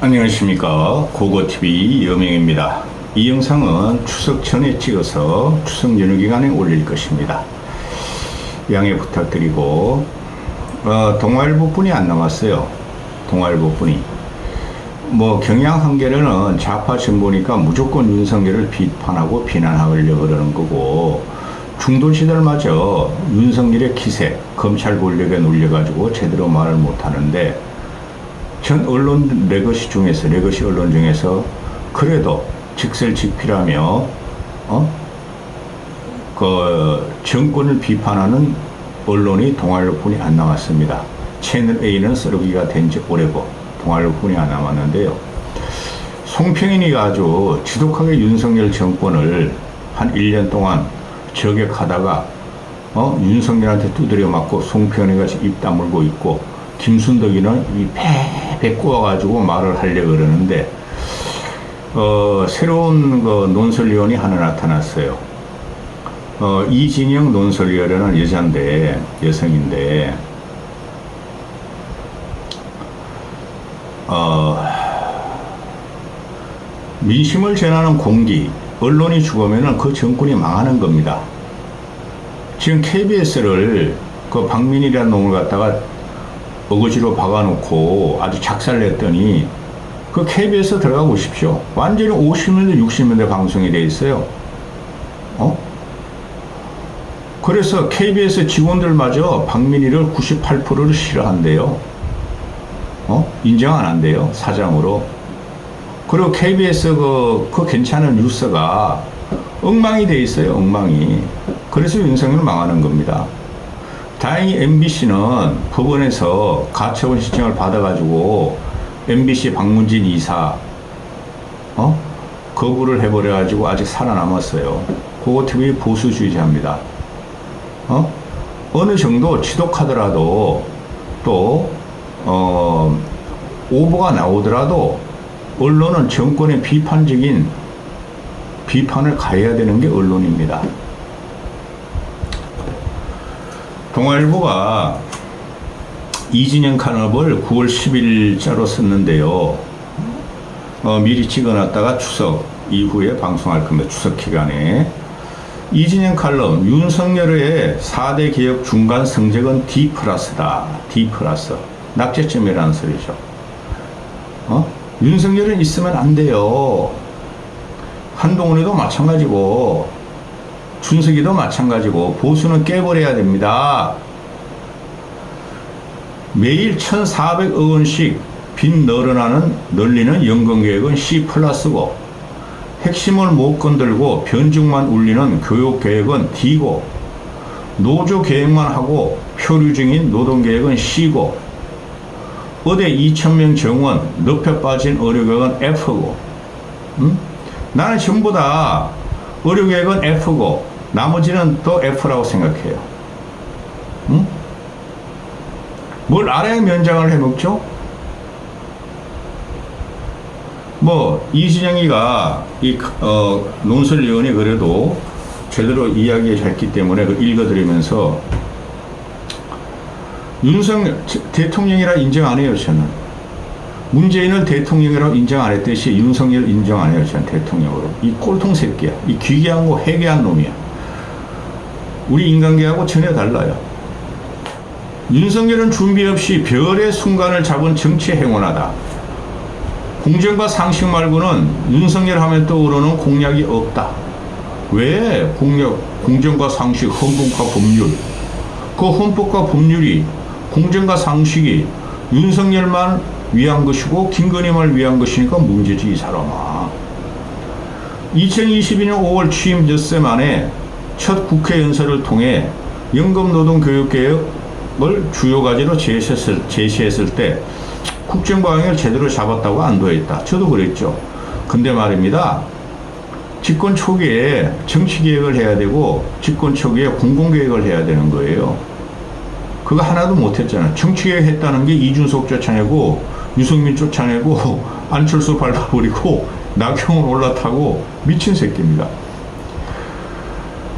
안녕하십니까. 고고TV 여명입니다. 이 영상은 추석 전에 찍어서 추석 연휴 기간에 올릴 것입니다. 양해 부탁드리고 동아일보뿐이 안 나왔어요. 동아일보뿐이. 경향 한겨레는 좌파 정보니까 무조건 윤석열을 비판하고 비난하려고 그러는 거고, 중도지들마저 윤석열의 기세, 검찰 권력에 눌려가지고 제대로 말을 못하는데, 전 언론 레거시 언론 중에서 그래도 직설직필하며 정권을 비판하는 언론이 동아일보뿐이 안 나왔습니다. 채널 A는 썰기가 된 지 오래고 동아일보뿐이 안 남았는데요. 송평인이가 아주 지독하게 윤석열 정권을 한 1년 동안 저격하다가 윤석열한테 두드려 맞고 송평인이가 입 다물고 있고, 김순덕이는 이 배 꼬아가지고 말을 하려고 그러는데, 새로운 논설위원이 하나 나타났어요. 이진영 논설위원은 여성인데, 민심을 전하는 공기, 언론이 죽으면 그 정권이 망하는 겁니다. 지금 KBS를 박민희라는 놈을 갖다가 어거지로 박아놓고 아주 작살냈더니 그 KBS 들어가 보십시오. 완전히 50년대 60년대 방송이 돼 있어요. 그래서 KBS 직원들마저 박민희를 98%를 싫어한대요. 인정 안 한대요, 사장으로. 그리고 KBS 그 괜찮은 뉴스가 엉망이 돼 있어요, 엉망이. 그래서 윤석열 망하는 겁니다. 다행히 MBC는 법원에서 가처분 신청을 받아가지고 MBC 박문진 이사 거부를 해버려가지고 아직 살아남았어요. 고고TV 보수주의자입니다. 어느 정도 지독하더라도 또 오보가 나오더라도 언론은 정권의 비판적인 비판을 가해야 되는 게 언론입니다. 동아일보가 이진영 칼럼을 9월 10일자로 썼는데요. 미리 찍어놨다가 추석 이후에 방송할 겁니다. 추석 기간에. 이진영 칼럼, 윤석열의 4대 개혁 중간 성적은 D+다. D+. 낙제점이라는 소리죠. 윤석열은 있으면 안 돼요. 한동훈이도 마찬가지고, 준석이도 마찬가지고, 보수는 깨버려야 됩니다. 매일 1,400억 원씩 빚 늘리는 연금계획은 C+고, 핵심을 못 건들고 변죽만 울리는 교육계획은 D고, 노조계획만 하고 표류 중인 노동계획은 C고, 의대 2,000명 정원 늪에 빠진 의료계획은 F고, 나는 전부 다 의료계획은 F고 나머지는 또 F라고 생각해요. 뭘 알아야 면장을 해먹죠? 이진영이가 논설위원이 그래도 제대로 이야기했기 때문에 읽어드리면서, 윤석열 대통령이라 인정 안 해요, 저는. 문재인을 대통령이라고 인정 안 했듯이 윤석열 인정 안 해요, 저는 대통령으로. 이 꼴통 새끼야. 이 기괴한 거 해괴한 놈이야. 우리 인간계하고 전혀 달라요. 윤석열은 준비 없이 별의 순간을 잡은 정치 행운하다. 공정과 상식 말고는 윤석열 하면 떠오르는 공약이 없다. 왜? 공정과 상식, 헌법과 법률. 그 헌법과 법률이, 공정과 상식이 윤석열만 위한 것이고 김건희만 위한 것이니까 문제지, 이 사람아. 2022년 5월 취임 엿새 만에 첫 국회 연설을 통해 연금노동교육개혁을 주요 과제로 제시했을 때 국정방향을 제대로 잡았다고 안도했다. 저도 그랬죠. 근데 말입니다. 집권 초기에 정치개혁을 해야 되고 집권 초기에 공공개혁을 해야 되는 거예요. 그거 하나도 못했잖아요. 정치개혁 했다는 게 이준석 쫓아내고 유승민 쫓아내고 안철수 밟아버리고 나경원 올라타고 미친 새끼입니다.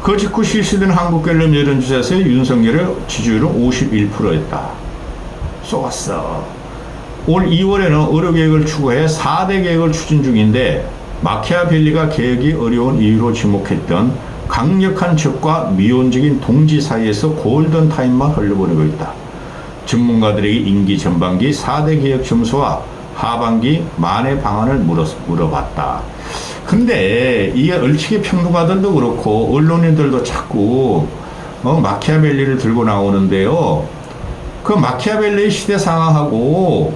그 직후 실시된 한국갤럽 여론조사에서 윤석열의 지지율은 51%였다. 쏘았어. 올 2월에는 의료개혁을 추구해 4대 개혁을 추진 중인데 마키아벨리가 개혁이 어려운 이유로 지목했던 강력한 적과 미온적인 동지 사이에서 골든타임만 흘려보내고 있다. 전문가들에게 임기 전반기 4대 개혁 점수와 하반기 만회 방안을 물어봤다. 근데 이게 얼치기 평론가들도 그렇고 언론인들도 자꾸 마키아벨리를 들고 나오는데요. 그 마키아벨리의 시대 상황하고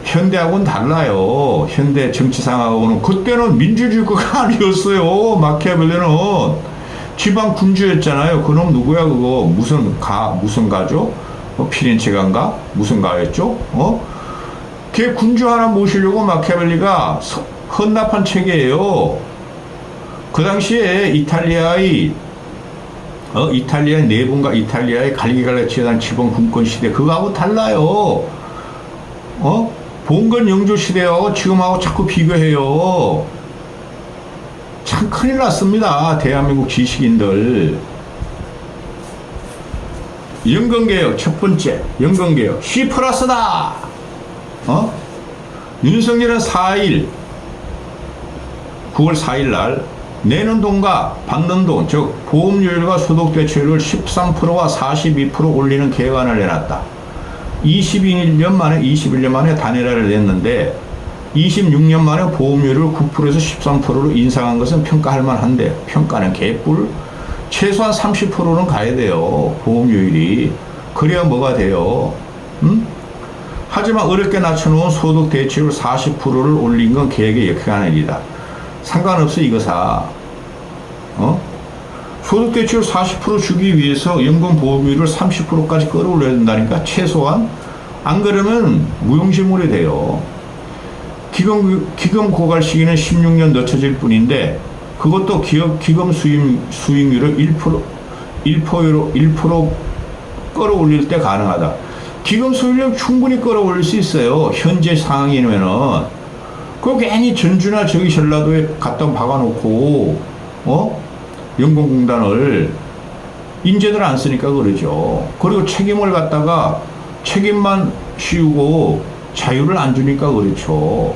현대하고는 달라요. 현대 정치 상황하고는. 그때는 민주주의가 아니었어요. 마키아벨리는 지방 군주였잖아요. 그놈 누구야 그거 무슨 가죠? 피렌체가인가? 무슨 가였죠? 걔 군주 하나 모시려고 마키아벨리가 헌납한 체계예요. 그 당시에 이탈리아의 내분과 이탈리아의 갈기갈라치한 지방 군권 시대 그거하고 달라요. 봉건 영조 시대하고 지금하고 자꾸 비교해요. 참 큰일 났습니다. 대한민국 지식인들. 연금개혁 첫 번째 연금개혁 C 플러스다. 윤석열은 9월 4일 날 내는 돈과 받는 돈, 즉 보험료율과 소득대체율을 13%와 42% 올리는 계획안을 내놨다. 21년 만에 단일화를 냈는데 26년 만에 보험료율을 9%에서 13%로 인상한 것은 평가할 만한데 평가는 개뿔. 최소한 30%는 가야 돼요. 보험료율이. 그래야 뭐가 돼요. 하지만 어렵게 낮춰놓은 소득대체율 40%를 올린 건 계획의 역행한 일이다. 상관없어 이거사. 소득대체율 40% 주기 위해서 연금보험료를 30%까지 끌어올려야 된다니까. 최소한. 안 그러면 무용지물이 돼요. 기금 고갈 시기는 16년 늦춰질 뿐인데 그것도 기금 수익률을 1% 끌어올릴 때 가능하다. 기금 수익률 충분히 끌어올릴 수 있어요. 현재 상황이면은. 그거 괜히 전주나 저기 전라도에 갖다 박아놓고 연금공단을 인재들 안 쓰니까 그러죠. 그리고 책임만 씌우고 자유를 안 주니까 그렇죠.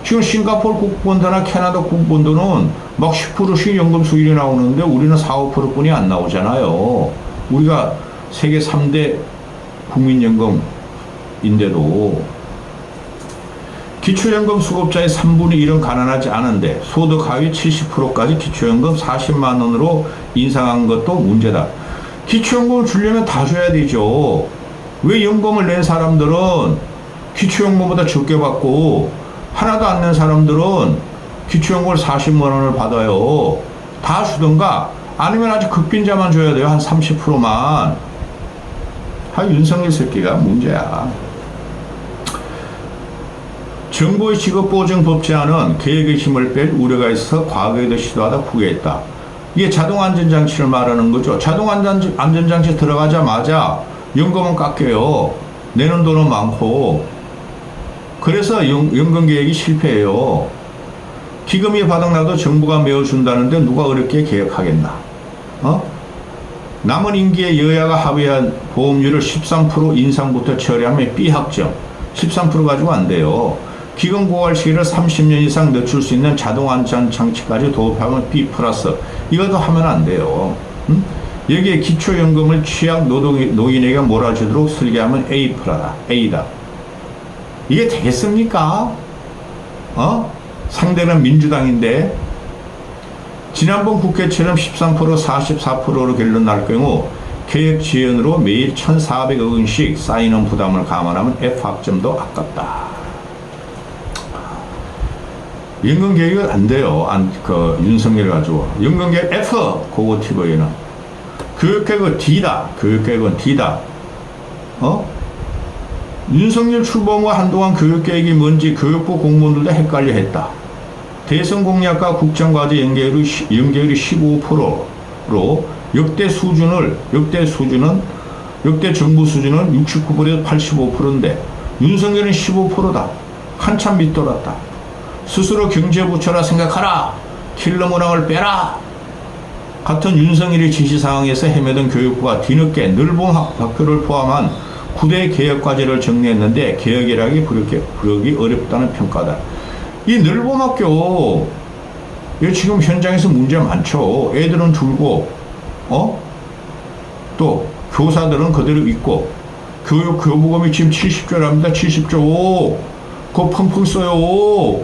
지금 싱가포르 국본도나 캐나다 국본도는 막 10%씩 연금 수익이 나오는데 우리는 4, 5%뿐이 안 나오잖아요. 우리가 세계 3대 국민연금인데도 기초연금 수급자의 3분의 1은 가난하지 않은데 소득 하위 70%까지 기초연금 40만 원으로 인상한 것도 문제다. 기초연금을 주려면 다 줘야 되죠. 왜 연금을 낸 사람들은 기초연금보다 적게 받고 하나도 안 낸 사람들은 기초연금을 40만 원을 받아요. 다 주던가 아니면 아주 극빈자만 줘야 돼요. 한 30%만. 윤석열 새끼가 문제야. 정부의 직업보증법 제안은 계획의 힘을 뺄 우려가 있어 과거에도 시도하다 포기했다. 이게 자동안전장치를 말하는 거죠. 자동안전장치 들어가자마자 연금은 깎여요. 내는 돈은 많고. 그래서 연금 계획이 실패해요. 기금이 바닥나도 정부가 메워준다는데 누가 어렵게 계획하겠나. 남은 임기에 여야가 합의한 보험료를 13% 인상부터 처리하면 B학점 13% 가지고 안 돼요. 기금 고갈 시기를 30년 이상 늦출 수 있는 자동안전장치까지 도입하면 B 플러스. 이것도 하면 안 돼요. 여기에 기초연금을 취약 노인에게 몰아주도록 설계하면 A다. 이게 되겠습니까? 상대는 민주당인데. 지난번 국회처럼 13% 44%로 결론 날 경우 계획 지연으로 매일 1,400억 원씩 쌓이는 부담을 감안하면 F학점도 아깝다. 연금 계획은 안 돼요. 윤석열 가지고. 연금 계획 F, 고고 TV는. 교육계획은 D다. 교육계획은 D다. 윤석열 출범과 한동안 교육계획이 뭔지 교육부 공무원들도 헷갈려 했다. 대선 공약과 국정과제 연계율이 15%로 역대 정부 수준은 69%에서 85%인데 윤석열은 15%다. 한참 밑돌았다. 스스로 경제부처라 생각하라. 킬러 문항을 빼라. 같은 윤석열의 지시사항에서 헤매던 교육부가 뒤늦게 늘봉 학교를 포함한 9대 개혁과제를 정리했는데 개혁이라기 부르기 어렵다는 평가다. 이 늘봄학교 이 지금 현장에서 문제 많죠. 애들은 줄고 또 교사들은 그대로 있고 교부금이 지금 70조랍니다. 70조. 그거 펑펑 써요.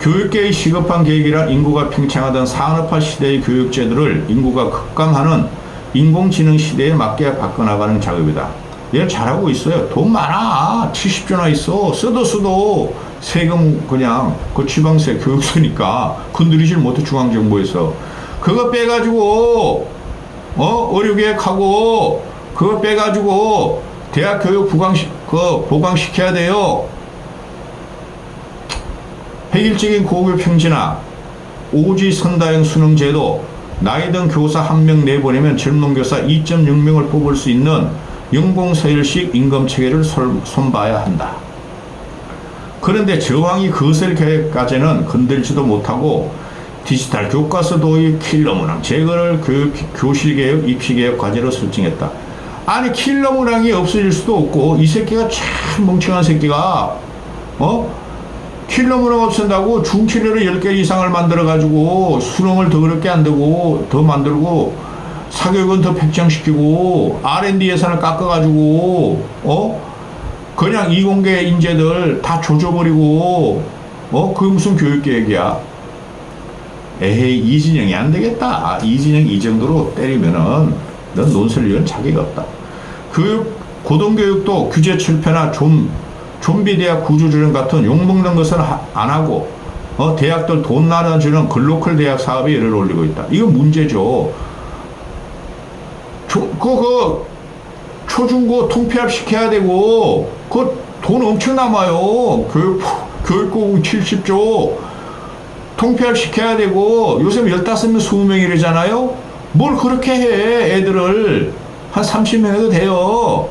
교육계의 시급한 계획이란 인구가 팽창하던 산업화 시대의 교육제도를 인구가 급감하는 인공지능 시대에 맞게 바꿔나가는 작업이다. 얘 잘하고 있어요. 돈 많아. 70조나 있어. 써도 세금 그냥 그 지방세 교육세니까 건드리질 못해. 중앙정부에서 그거 빼가지고 의료계획하고 그거 빼가지고 대학 교육 보강시켜야 돼요. 획일적인 고교 평진화, 오지 선다형 수능제도, 나이 든 교사 1명 내보내면 젊은 교사 2.6명을 뽑을 수 있는 연공서열식 임금체계를 손봐야 한다. 그런데 저항이 거셀 계획까지는 건들지도 못하고 디지털 교과서 도입, 킬러 문항 제거를 교실개혁, 입시개혁 과제로 설정했다. 아니 킬러 문항이 없어질 수도 없고 이 새끼가 참 멍청한 새끼가 킬러 문항 없앤다고 중킬러를 10개 이상을 만들어가지고 수능을 더 어렵게 안 되고 더 만들고 사교육은 더 팽창시키고 R&D 예산을 깎아가지고 그냥 이공계 인재들 다 조져버리고 그게 무슨 교육계획이야. 에헤이 이진영이 안 되겠다. 이진영 이 정도로 때리면은 넌 논설위원 자격이 없다. 고등교육도 규제 철폐나 좀비 대학 구조조정 같은 욕먹는 것은 안 하고 대학들 돈 나눠주는 글로컬 대학 사업에 열을 올리고 있다. 이거 문제죠. 초중고 통폐합 시켜야 되고 돈 엄청 남아요. 교육고공 70조 통폐합 시켜야 되고 요새 15명 20명이라잖아요. 뭘 그렇게 해. 애들을 한 30명 해도 돼요.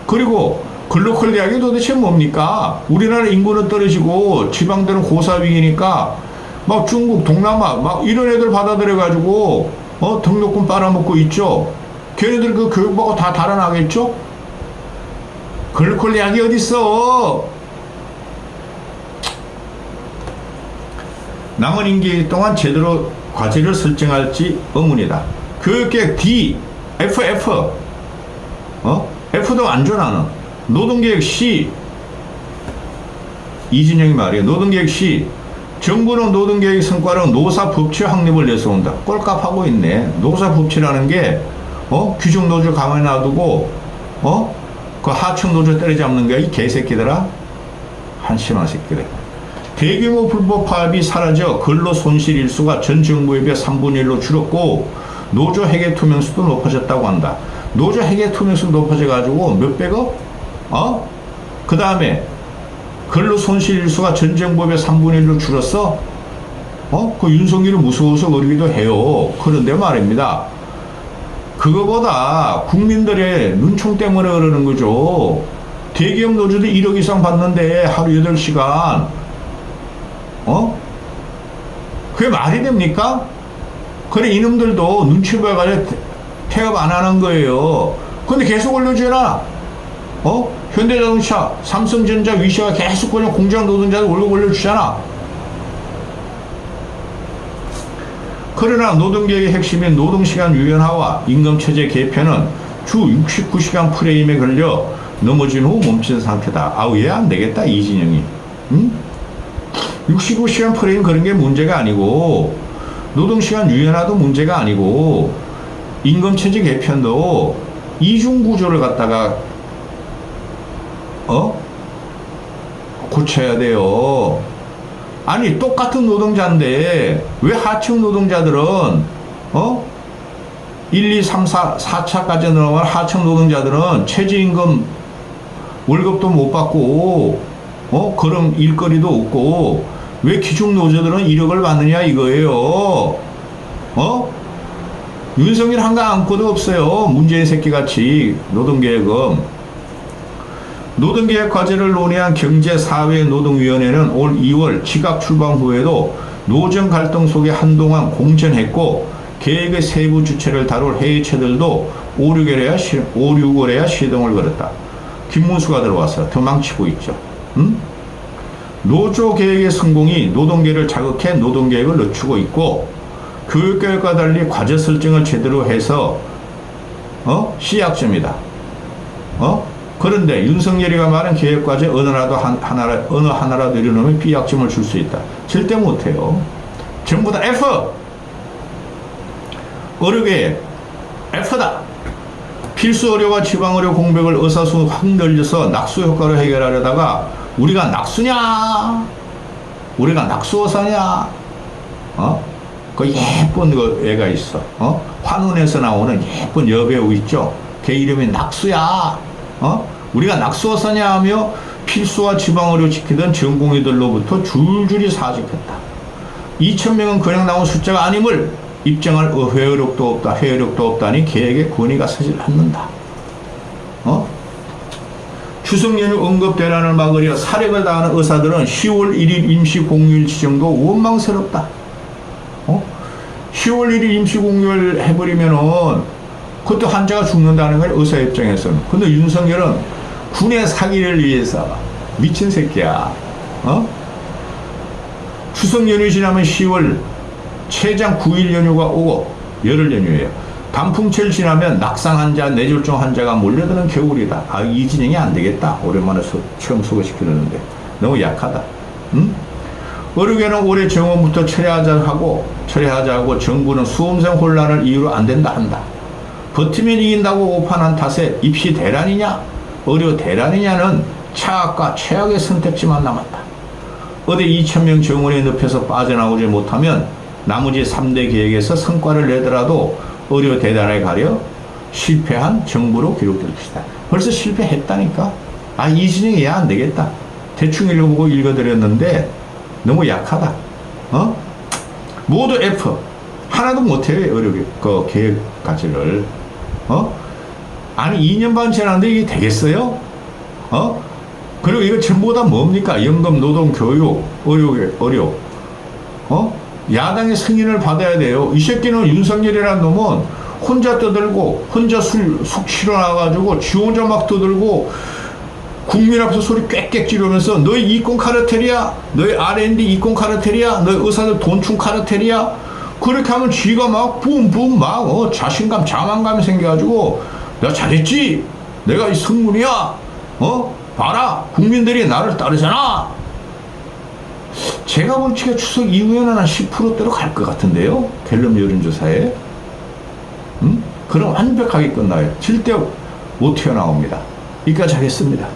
그리고 글로컬 대학이 도대체 뭡니까? 우리나라 인구는 떨어지고 지방들은 고사위기니까 막 중국, 동남아 막 이런 애들 받아들여가지고 등록금 빨아먹고 있죠. 걔네들 그 교육받고 다 달아나겠죠? 글로컬 대학이 어딨어? 남은 임기 동안 제대로 과제를 설정할지 의문이다. 교육계획 D, F. F도 안 줘 나는. 노동계획 C. 이진영이 말이에요. 노동계획 C. 정부는 노동계획 성과로 노사법치 확립을 내세운다. 꼴값하고 있네. 노사법치라는 게 규정노조 가만히 놔두고 그 하청노조 때려잡는 거야. 이 개새끼들아. 한심한 새끼들. 대규모 불법 파업이 사라져 근로 손실 일수가 전 정부에 비해 3분의 1로 줄었고 노조 회계 투명수도 높아졌다고 한다. 노조 회계 투명수 높아져가지고 몇백억? 그 다음에 근로 손실 일수가 전 정부에 비해 3분의 1로 줄었어? 그 윤석열이 무서워서 그러기도 해요. 그런데 말입니다. 그거보다 국민들의 눈총 때문에 그러는 거죠. 대기업 노조도 1억 이상 받는데 하루 8시간 그게 말이 됩니까? 그래 이놈들도 눈치 보여가지고 태업 안 하는 거예요. 근데 계속 올려주나? 현대자동차, 삼성전자, 위시가 계속 그냥 공장 노동자들 월급 올려주잖아. 그러나 노동계획의 핵심인 노동시간 유연화와 임금체제 개편은 주 69시간 프레임에 걸려 넘어진 후 멈춘 상태다. 아우 얘 안 되겠다 이진영이. 65시간 프레임 그런 게 문제가 아니고 노동시간 유연화도 문제가 아니고 임금체제 개편도 이중구조를 갖다가 고쳐야 돼요. 아니 똑같은 노동자인데 왜 하청 노동자들은 1, 2, 3, 4차까지 넘어간 하청 노동자들은 최저임금 월급도 못 받고 그런 일거리도 없고 왜 기중 노조들은 1억을 받느냐 이거예요. 윤석열 한가 아무것도 없어요. 문재인 새끼같이 노동계획은. 노동계획 과제를 논의한 경제사회노동위원회는 올 2월 지각 출범 후에도 노정 갈등 속에 한동안 공전했고 계획의 세부 주체를 다룰 회의체들도 5, 6월에야 시동을 걸었다. 김문수가 들어와서 도망치고 있죠. 노조 계획의 성공이 노동계를 자극해 노동계획을 늦추고 있고 교육계획과 달리 과제 설정을 제대로 해서 C약점이다. 그런데 윤석열이가 말한 계획과제 어느 하나라도 이루면 B약점을 줄 수 있다. 절대 못해요. 전부 다 F! 의료계획 F다. 필수 의료와 지방 의료 공백을 의사수 확 늘려서 낙수 효과로 해결하려다가 우리가 낙수냐? 우리가 낙수어사냐? 그 예쁜 그 애가 있어. 환훈에서 나오는 예쁜 여배우 있죠? 걔 이름이 낙수야. 우리가 낙수어사냐 하며 필수와 지방 의료 지키던 전공의들로부터 줄줄이 사직했다. 2,000명은 그냥 나온 숫자가 아님을 입증할 회의력도 없다니 계획에 권위가 서질 않는다. 추석 연휴 응급 대란을 막으려 사력을 다하는 의사들은 10월 1일 임시 공휴일 지정도 원망스럽다. 10월 1일 임시 공휴일 해버리면은 그때 환자가 죽는다는 거예요, 의사 입장에서는. 근데 윤석열은 군의 사기를 위해서 미친 새끼야. 추석 연휴 지나면 10월 최장 9일 연휴가 오고 열흘 연휴예요. 단풍철 지나면 낙상 환자, 뇌졸중 환자가 몰려드는 겨울이다. 이 진행이 안 되겠다. 오랜만에 처음 소개시켜줬는데 너무 약하다. 의료계는 올해 정원부터 철회하자고 정부는 수험생 혼란을 이유로 안 된다 한다. 버티면 이긴다고 오판한 탓에 입시 대란이냐 의료 대란이냐는 차악과 최악의 선택지만 남았다. 어디 2,000명 정원에 늪에서 빠져나오지 못하면 나머지 3대 계획에서 성과를 내더라도 의료 대단에 가려 실패한 정부로 기록될 것이다. 벌써 실패했다니까. 이 진영이야 안 되겠다. 대충 읽어보고 읽어드렸는데 너무 약하다. 모두 F. 하나도 못해요. 의료 그 계획 가치를. 아니 2년 반 지났는데 이게 되겠어요? 그리고 이거 전부 다 뭡니까? 연금, 노동, 교육, 의료. 야당의 승인을 받아야 돼요. 이 새끼는 윤석열이라는 놈은 혼자 떠들고 혼자 속 실어놔가지고 지 혼자 막 떠들고 국민 앞에서 소리 꽥꽥 지르면서 너희 이권 카르텔이야? 너희 R&D 이권 카르텔이야? 너희 의사들 돈충 카르텔이야? 그렇게 하면 쥐가 막 붐붐 막 자신감 자만감이 생겨가지고 내가 잘했지? 내가 이 성문이야? 봐라 국민들이 나를 따르잖아. 제가 볼 적에 추석 이후에는 한 10%대로 갈 것 같은데요. 갤럽 여론조사에. 그럼 완벽하게 끝나요. 절대 못 튀어나옵니다. 여기까지 하겠습니다.